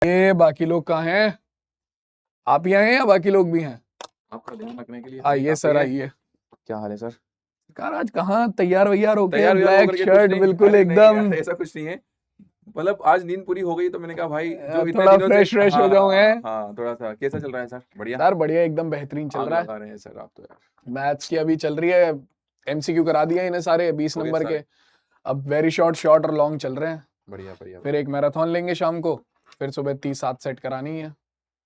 ये बाकी लोग कहाँ हैं? आप ही आए हैं या बाकी लोग भी हैं? आपका ध्यान रखने के लिए आइए सर, आइए। क्या हाल है सर? यार आज कहाँ तैयार वैयार होके, तैयार ब्लैक होकर के शर्ट कुछ नहीं, बिल्कुल अरे नहीं एकदम यार, ऐसा कुछ नहीं है। मतलब आज नींद पूरी हो गई तो मैंने कहा भाई जो इतने थोड़ा दिनों फ्रेश से फ्रेश हो जाऊं। है हाँ थोड़ा सा। कैसा चल रहा है सर? बढ़िया। यार, बढ़िया एकदम बेहतरीन चल आग रहा है। लगा रहे हैं सर आप तो यार। मैथ्स की अभी चल रही है, एमसीक्यू करा दिया इन्हें सारे 20 हो गया नंबर सर? के। अब वेरी शॉर्ट शॉर्ट और लॉन्ग चल रहे हैं। बढ़िया बढ़िया फिर एक मैराथन लेंगे शाम को, फिर सुबह 30-7 सेट करानी है।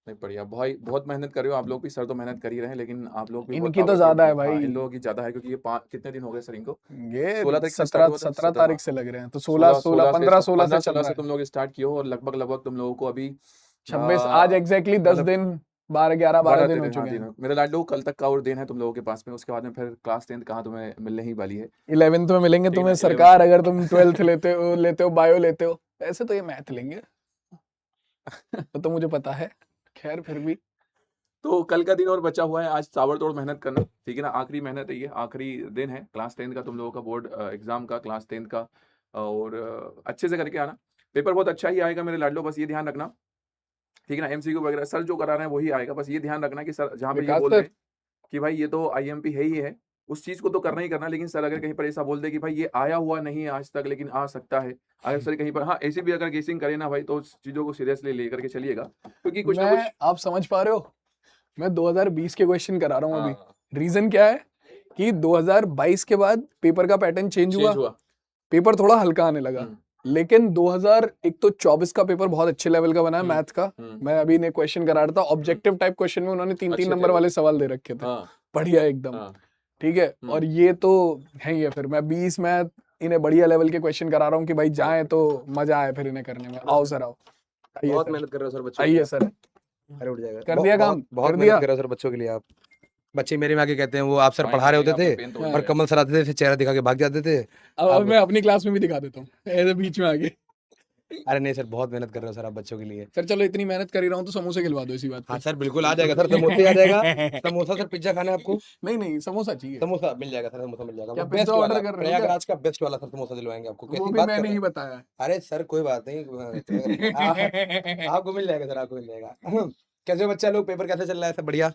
नहीं बढ़िया भाई, बहुत मेहनत कर रहे हो आप लोग भी। सर तो मेहनत कर ही रहे हैं लेकिन आप लोग भी बहुत इनकी तो ताबड़तोड़ ज्यादा है हाँ, भाई। इन लोगों की ज्यादा है क्योंकि ये कितने दिन हो गए सर इनको? ये 16 तारीख से स्टार्ट 17 हुआ था। 17 तारीख से लग रहे हैं, तो 16 16 16 16 से 15 16 से 15 चल 16 रहा से है। तुम लोग स्टार्ट किए हो और लगभग लगभग तुम लोगों को अभी 26 आज एग्जैक्टली 10 मतलब दिन, 12 दिन हो 12 चुके दिन हैं। मेरे लाडलो, कल तक का और दिन है तुम लोगों के पास में। उसके बाद में फिर क्लास 10 कहाँ तुम्हें मिलने ही वाली है। 11th में मिलेंगे ठीक है तुम्हें ना? सरकार, अगर तुम 12th लेते हो बायो लेते हो। ऐसे तो ये मैथ लेंगे तो मुझे पता है। खैर फिर भी तो कल का दिन और बचा हुआ है। आज ताबड़तोड़ मेहनत करना, ठीक है ना? आखिरी मेहनत है ये, आखिरी दिन है क्लास 10 का तुम लोगों का, बोर्ड एग्जाम का क्लास 10 का। और अच्छे से करके आना। पेपर बहुत अच्छा ही आएगा मेरे लाडलो, बस ये ध्यान रखना, ठीक है ना? एमसीक्यू वगैरह सर जो करा रहे हैं वही आएगा। बस ये ध्यान रखना कि सर जहाँ पे ये विकास बोल सर, रहे हैं कि भाई ये तो आईएमपी है ही है, उस चीज़ को तो करना ही करना। लेकिन सर अगर कहीं पर ऐसा बोल दे कि भाई ये आया हुआ नहीं है आज तक लेकिन आ सकता है, अगर सर कहीं पर हाँ ऐसी भी अगर गेसिंग करे ना भाई, तो उस चीज़ों को सीरियसली लेकर के चलिएगा, क्योंकि कुछ ना मैं कुछ आप समझ पा रहे हो, मैं 2020 के क्वेश्चन करा रहा हूँ अभी। हाँ रीजन क्या है कि 2022 के बाद पेपर का पैटर्न चेंज चेंज हुआ, हुआ। पेपर थोड़ा हल्का आने लगा। हम्म लेकिन 2000 एक तो 24 का पेपर बहुत अच्छे लेवल का बना है हम्म मैथ का। हम्म मैं अभी ने क्वेश्चन करा रहा था, ऑब्जेक्टिव टाइप क्वेश्चन में उन्होंने 3-3 अच्छे थे नंबर वो। वाले सवाल दे रखे थे। हाँ बढ़िया एकदम। हाँ ठीक है, और ये तो है ही है। फिर मैं 20 में इन्हें बढ़िया लेवल के क्वेश्चन करा रहा हूँ कि भाई जाए तो मजा आए फिर इन्हें करने में। आओ सर, आओ। आइए बहुत सर, मेहनत कर रहे हो सर बच्चों के आइए लिए। सर। अरे उठ जाएगा। कर दिया काम, बहुत बहुत कर मेहनत दिया। कर रहे हो सर बच्चों के लिए आप। बच्चे मेरे में आके कहते हैं वो आप सर हाँ, पढ़ा रहे इन्होंने होते आपका थे पेन तोड़ हाँ। और दिया। कमल सर आते थे फिर चेहरा दिखा के भाग जाते थे। अब अब मैं अपनी क्लास में भी दिखा देता हूँ ऐसे बीच में आगे। अरे नहीं सर, बहुत मेहनत कर रहे हो सर आप बच्चों के लिए। सर चलो, इतनी मेहनत कर ही रहा हूँ तो समोसे खिलवा दो इसी बात हाँ पे। सर बिल्कुल आ जाएगा सर, समोसे आ जाएगा। समोसा सर, पिज्जा खाना है आपको? नहीं नहीं, समोसा चाहिए। समोसा मिल जाएगा सर, समोसा मिल जाएगा। क्या वो पिज्जा बेस्ट वाला, ऑर्डर कर रहे हो क्या? प्रयागराज का बेस्ट वाला सर समोसा दिलवाएंगे आपको। वो कैसी भी बात मैंने कर रहे ही हैं? बताया। अरे सर कोई बात नहीं, आपको मिल जाएगा सर, आपको मिल जाएगा। कैसे हो बच्चा लोग, पेपर कैसे चल रहा है? सब बढ़िया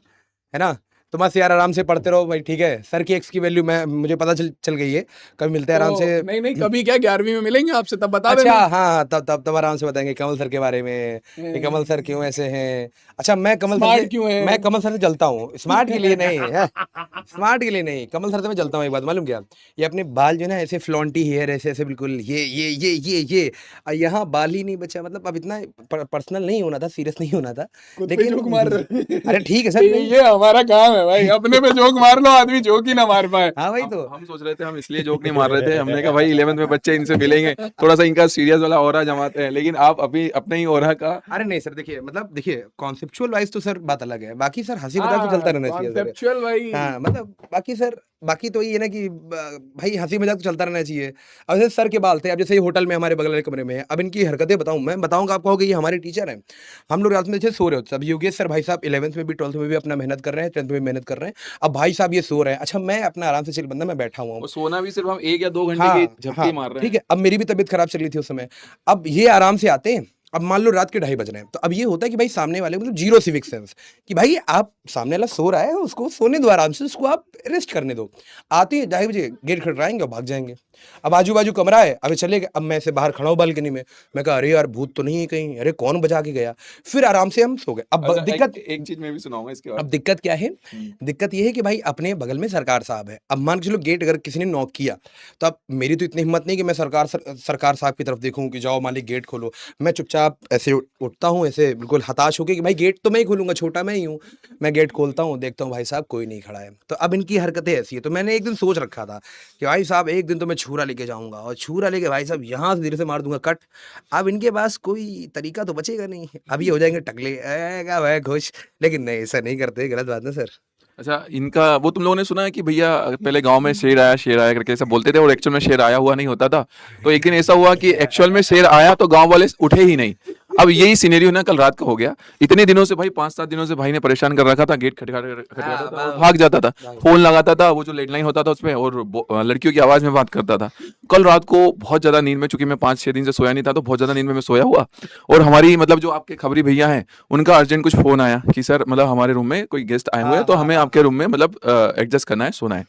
है ना? तो बस यार आराम से पढ़ते रहो भाई, ठीक है? सर की एक्स की वैल्यू मैं मुझे पता चल गई है। कभी मिलते हैं आराम से। तो नहीं नहीं, कभी क्या 11वीं में मिलेंगे आपसे, तब बता अच्छा देना। हाँ, तब आराम से बताएंगे कमल सर के बारे में कि कमल सर क्यों ऐसे हैं। अच्छा स्मार्ट क्यों है? मैं कमल सर से जलता हूँ, स्मार्ट के लिए नहीं है। स्मार्ट के लिए नहीं, कमल सर से मैं जलता हूँ। एक बात मालूम क्या? ये अपने बाल जो है ना ऐसे फ्लॉन्टी हेयर, ऐसे ऐसे बिल्कुल ये और यहाँ बाल ही नहीं बचा। मतलब अब इतना पर्सनल नहीं होना था, सीरियस नहीं होना था, खुद पे लेकिन जोक मार रहे हो। अरे ठीक है सर। ये हमारा काम है भाई, अपने पे जोक मार लो, आदमी जोक ही ना मार पाए। हाँ भाई तो हम सोच रहे थे, हम इसलिए जोक नहीं मार रहे थे, हमने कहा भाई 11th में बच्चे इनसे मिलेंगे, थोड़ा सा इनका सीरियस वाला ऑरा जमाते हैं, लेकिन आप अभी अपने ही ऑरा का। अरे नहीं सर, देखिए मतलब देखिए कॉन्सेप्चुअल वाइज तो सर बात अलग है, बाकी सर हंसी मजाक तो चलता रहना चाहिए सर। कॉन्सेप्चुअल भाई। हाँ मतलब बाकी सर, बाकी तो ये है ना कि भाई हंसी मजाक तो चलता रहना चाहिए। अब जैसे सर के बाल थे, अब जैसे ये होटल में हमारे बगल वाले कमरे में है, अब इनकी हरकतें बताऊं, मैं बताऊंगा आपको, कहोगे ये हमारे टीचर हैं। हम लोग रात में जैसे सो रहे होते, अब योगेश सर भाई साहब 11th में भी 12th में भी अपना मेहनत कर रहे हैं, 10th में भी मेहनत कर रहे हैं। अब भाई साहब ये सो रहे हैं, अच्छा मैं अपना आराम से चिल बंदा, मैं बैठा हुआ हूँ। और सोना भी सिर्फ हम 1 या 2 घंटे की हाँ झपकी हाँ मार रहे ठीक हैं। है। अब मेरी भी तबीयत खराब चल रही थी उस समय। अब ये आराम से आते हैं, अब मान लो रात के 2:30 बज रहे हैं, तो अब ये होता है कि भाई सामने वाले मतलब जीरो सिविक सेंस, कि भाई आप सामने वाला सो रहा है, उसको सोने दो आराम से, उसको आप रेस्ट करने दो। आते हैं 2:30 बजे, गेट खटखटाएंगे और भाग जाएंगे। अब आजू बाजू कमरा है, अबे चले गए। अब मैं ऐसे बाहर खड़ा हूँ बालकनी में, मैं कहा अरे यार भूत तो नहीं है कहीं, अरे कौन बजा के गया। फिर आराम से हम सो गए। अब अच्छा, दिक्कत, एक चीज मैं भी सुनाऊंगा इसके अब बाद। दिक्कत क्या है? दिक्कत ये है कि भाई अपने बगल में सरकार साहब है। अब मान के चलो गेट अगर किसी ने नॉक किया, तो अब मेरी तो इतनी हिम्मत नहीं कि मैं सरकार साहब की तरफ देखूं कि जाओ मालिक गेट खोलो। मैं चुपचाप ऐसे उठता हूँ, ऐसे बिल्कुल हताश होकर कि भाई गेट तो मैं ही खोलूंगा, छोटा मैं ही हूँ। मैं गेट खोलता हूँ, देखता हूँ भाई साहब कोई नहीं खड़ा है। तो अब इनकी हरकतें ऐसी है। तो मैंने एक दिन सोच रखा था कि भाई साहब एक दिन तो मैं छुरा लेके जाऊंगा, और छुरा लेके भाई साहब यहाँ से धीरे से मार दूंगा कट। अब इनके पास कोई तरीका तो बचेगा नहीं, अब ये हो जाएंगे टकले, भाई खुश। लेकिन नहीं, ऐसा नहीं करते, गलत बात है सर। अच्छा, इनका वो तुम लोगों ने सुना है कि भैया पहले गांव में शेर आया करके ऐसा बोलते थे और एक्चुअल में शेर आया हुआ नहीं होता था। तो एक दिन ऐसा हुआ कि एक्चुअल में शेर आया तो गांव वाले उठे ही नहीं। अब यही सिनेरियो ना कल रात का हो गया। इतने दिनों से भाई 5-7 दिनों से भाई ने परेशान कर रखा था, गेट खटखटाता था और भाग जाता था, फोन लगाता था, वो जो लैंडलाइन होता था उसमें, और लड़कियों की आवाज में बात करता था। कल रात को बहुत ज्यादा नींद में, चूंकि मैं 5-6 दिन से सोया नहीं था, तो बहुत ज्यादा नींद में मैं सोया हुआ, और हमारी मतलब जो आपके खबरी भैया हैं उनका अर्जेंट कुछ फोन आया कि सर मतलब हमारे रूम में कोई गेस्ट आए हुए हैं, तो हमें आपके रूम में मतलब एडजस्ट करना है, सोना है।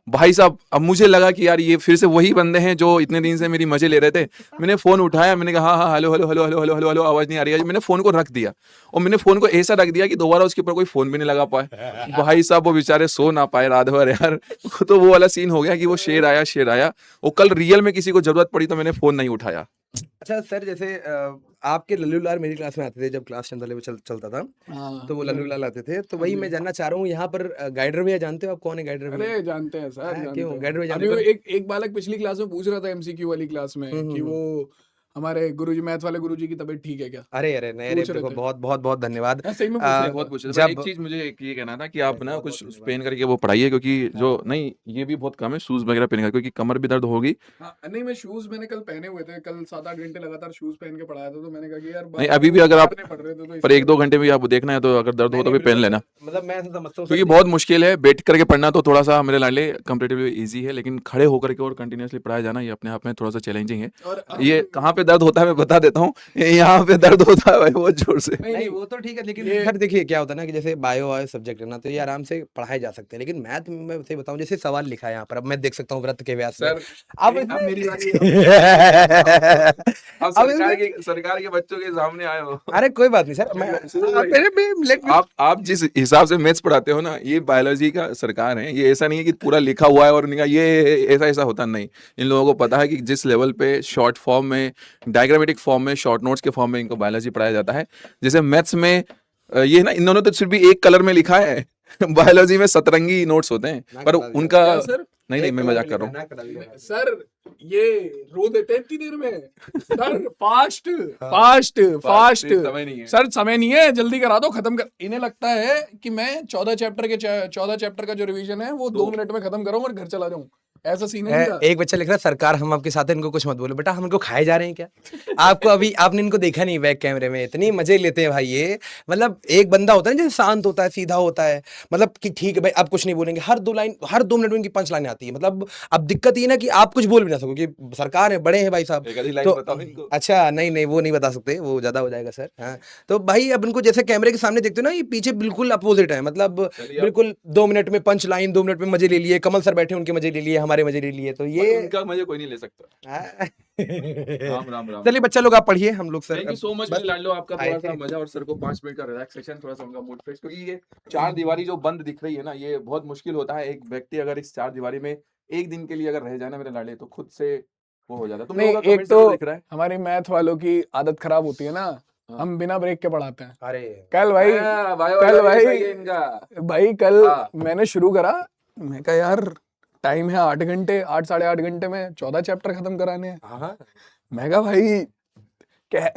भाई साहब, अब मुझे लगा कि यार ये फिर से वही बंदे हैं जो इतने दिन से मेरी मजे ले रहे थे। मैंने फोन उठाया, मैंने कहा हाँ हाँ hello hello hello hello hello hello hello, आवाज नहीं आ रही है। मैंने फोन को रख दिया, और मैंने फोन को ऐसा रख दिया कि दोबारा उसके ऊपर कोई फोन भी नहीं लगा पाए। भाई साहब वो बेचारे सो ना पाए रात भर यार। तो वो वाला सीन हो गया कि वो शेर आया। वो कल रियल में किसी को जरूरत पड़ी तो मैंने फोन नहीं उठाया। अच्छा सर, जैसे आपके लल्लू लाल मेरी क्लास में आते थे, जब क्लास 10 वाले चलता था, हाँ तो वो लल्लू लाल आते थे। तो वही जी। मैं जानना चाह रहा हूँ, यहाँ पर गाइडर भैया जानते हो आप, कौन है गाइडर भैया? अरे जानते हैं सर, हाँ, जानते क्यों हैं। गाइडर भैया अभी जानते वो हो? एक बालक पिछली क्लास में पूछ रहा था एमसीक्यू वाली क्लास में कि वो हमारे गुरुजी, मैथ वाले गुरुजी की तबीयत ठीक है क्या, अरे अरे नहीं, अरे पूछ रहे देखो थे। बहुत बहुत बहुत धन्यवाद। हाँ, सही में पूछ आ, रहे थे। बहुत पूछ रहे थे। पर एक जब चीज मुझे एक ये कहना था कि आप ना कुछ पेन करके वो पढ़ाइए, क्योंकि जो नहीं ये भी बहुत कम है शूज वगैरह पहन कर, क्योंकि कमर भी दर्द होगी। हाँ, नहीं मैं शूज मैंने कल पहने हुए थे, कल 7-8 घंटे लगातार शूज पहन के पढ़ाया था, तो मैंने कहा कि यार नहीं बार अभी बार भी अगर आप पढ़ने पड़ रहे थे, तो पर इसलिए 1-2 घंटे भी आप देखना है तो अगर दर्द हो नहीं तो नहीं भी पहन बिल्कुल लेना, सर, मतलब मैं ऐसा समझता हूँ सर क्योंकि बहुत मुश्किल है। बैठ करके पढ़ना तो थोड़ा सा मेरे लाडले कंपेरेटिवली इजी है, लेकिन खड़े होकर के और कंटिन्यूअसली पढ़ाया जाना ये अपने आप में थोड़ा सा चैलेंजिंग है। और ये कहाँ पे दर्द होता है मैं बता देता हूँ, यहाँ पे दर्द होता है भाई बहुत जोर से। नहीं वो तो ठीक है, लेकिन ये सर देखिए क्या होता है ना कि जैसे बायो सब्जेक्ट है ना, तो ये आराम से पढ़ाए जा सकते हैं, लेकिन मैथ में मैं सही बताऊं, जैसे सवाल लिखा है यहाँ पर, अब मैं देख सकता हूँ व्रत के व्यास में। सर अब अब मेरी बारी अब अब सरकार के बच्चों के सामने आए हो। अरे कोई बात नहीं सर, मैं सुनो आप भाई, लेट मी आप जिस हिसाब से मैथ्स पढ़ाते हो ना, ये बायोलॉजी का सरकार है। ये ऐसा नहीं है कि पूरा लिखा हुआ है और उन्होंने कहा ये ऐसा ऐसा होता नहीं। इन लोगों को पता है कि जिस लेवल पे शॉर्ट फॉर्म में, डायग्रामेटिक फॉर्म में, शॉर्ट नोट्स के फॉर्म में इनको बायोलॉजी पढ़ाया जाता है। जैसे मैथ्स में ये ना, इन्होंने तो सिर्फ भी एक कलर में लिखा है। बायोलॉजी में सतरंगी नोट्स होते हैं, पर उनका क्या सर, नहीं मैं मजाक कर रहा हूँ। सर ये रो देते हैं इतनी देर में। सर फास्ट फास्ट फास्ट समय नहीं है। सर समय नहीं है, जल्दी करा दो, खत्म कर। इन्हें लगता है कि मैं 14 चैप्टर का जो रिवीजन है वो 2 मिनट में खत्म करूँ और घर चला जाऊं, ऐसा सीन है इनका। एक बच्चा लिख रहा है, सरकार हम आपके साथ हैं, इनको कुछ मत बोलो। बेटा हम इनको खाए जा रहे हैं क्या? आपको अभी आपने इनको देखा नहीं बैक कैमरे में, इतनी मजे लेते हैं भाई ये। मतलब एक बंदा होता है ना जैसे शांत होता है, सीधा होता है, मतलब कि ठीक है भाई अब कुछ नहीं बोलेंगे, हर 2 मिनट में इनकी 5 लाइन आती है। मतलब अब दिक्कत ये ना कि आप कुछ बोल भी ना सको, कि सरकार है, बड़े हैं भाई साहब। एक आधी लाइन तो बताओ इनको। अच्छा नहीं वो नहीं बता सकते, वो ज्यादा हो जाएगा सर। हाँ तो भाई अब इनको जैसे कैमरे के सामने देखते हो ना, ये पीछे बिल्कुल अपोजिट है। मतलब चलिए बिल्कुल 2 मिनट में 5 लाइन, 2 मिनट में मजे ले लिए, कमल सर बैठे उनके मजे ले लिए, हमारे मजे ले लिए, तो ये उनका मजे कोई नहीं ले सकता। राम राम राम। चलिए बच्चा लोग आप पढ़िए, हम लोग sir thank you so much बस लाडलो, आपका आए थोड़ा सा थे। मजा और सर को 5 मिनट का रिलैक्सेशन, थोड़ा सा उनका मूड फ्रेश, क्योंकि ये 4 दीवारी जो बंद दिख रही है ना, ये बहुत मुश्किल होता है। एक व्यक्ति अगर इस 4 दीवारी में एक दिन के लिए अगर रह जाए ना मेरे लाडले, तो खुद से वो हो जाता है। तुम नहीं, लोगों का एक कमेंट जरूर तो दिख रहा है। हमारी मैथ वालों की आदत खराब होती है ना, हाँ। हम बिना ब्रेक के पढ़ाते हैं। अरे कल भाई कल भाई कल हाँ। मैंने शुरू करा, मैं कहा यार टाइम है 8 घंटे, 8 साढ़े 8 घंटे में 14 चैप्टर खत्म कराने हैं। हाँ मैं कहा भाई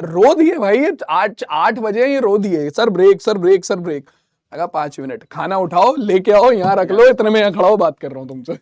रो दिए भाई, ये 8 बजे ये रो दिए, sir break sir break sir break. मैं कहा 5 मिनट, खाना उठाओ लेके आओ यहाँ रख लो, इतने में यहाँ खड़ा हो बात कर रहा हूँ तुमसे।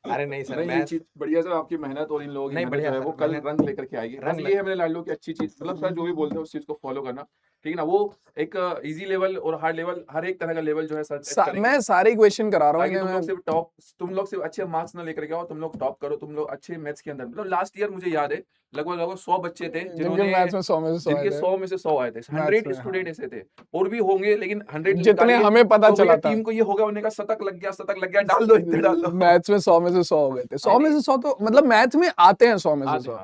अरे नहीं सर नहीं, ये मैं चीज बढ़िया सर, आपकी मेहनत और इन लोगों की नहीं, मेहनत बढ़िया जो है सर, वो कल मेहनत- रंग लेकर के आएगी। बस रंग ये है मेरे लाडलो की अच्छी चीज, मतलब सर जो भी बोलते हैं उस चीज को फॉलो करना, ठीक है ना। वो एक इजी लेवल और हार्ड लेवल, हर एक तरह का लेवल जो है सर set करेंगे। मैं सारे क्वेश्चन करा रहा हूँ ताकि इन्हें मैं। तुम लोग सिर्फ अच्छे मार्क्स ना लेकर के आओ, तुम लोग टॉप करो, तुम लोग अच्छे मैथ्स के अंदर। मतलब लास्ट ईयर मुझे याद है लगभग 100 बच्चे थे जिनके जिन्होंने मैथ्स में 100 में से 100 जिनके आए थे। 100 में से 100 आए थे। मैथ्स 100 में, स्टूडेंट हाँ। ऐसे थे, और भी होंगे, लेकिन 100 जितने हमें पता चला था। टीम को ये होगा, उन्होंने कहा शतक लग गया, डाल दो इतने डाल दो। मैथ्स में 100 में से 100 हो गए थे। 100 में से 100 तो मतलब मैथ्स में आते हैं 100 में से 100,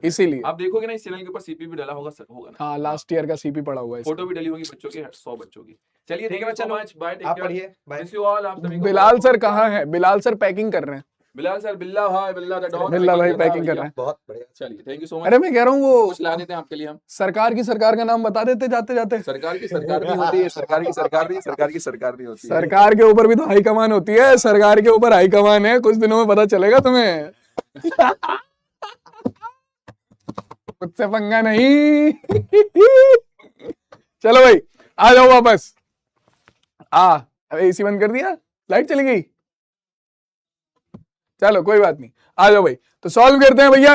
इसीलिए। आप देखोगे ना इस चैनल के ऊपर सीपी भी डाला होगा ना। हाँ लास्ट ईयर का सीपी पड़ा हुआ है फोटो भी डली होगी बच्चों की, 100 बच्चों की। चलिए ठीक है, चलो, बाय, आप पढ़िए, बाय। Miss you all. आप सभी को बिलाल सर कहाँ है? बिलाल सर पैकिंग कर रहे हैं। बिलाल सर, बिल्ला भाई, बिल्ला द डॉन, बिल्ला भाई पैकिंग कर रहे हैं। बहुत बढ़िया। चलिए थैंक यू सो मच। अरे मैं कह रहा हूँ वो कुछ ला देते हैं आपके लिए हम। सरकार का नाम बता देते जाते जाते। सरकार की सरकार भी होती है, सरकार की सरकार भी होती है। सरकार के ऊपर भी तो हाई कमान होती है, सरकार के ऊपर हाई कमान है, कुछ दिनों में पता चलेगा तुम्हें। मुझसे पंगा नहीं। चलो भाई आ जाओ वापस। अबे एसी बंद कर दिया, लाइट चली गई। चलो कोई बात नहीं, आ जाओ भाई, तो सॉल्व करते हैं भैया।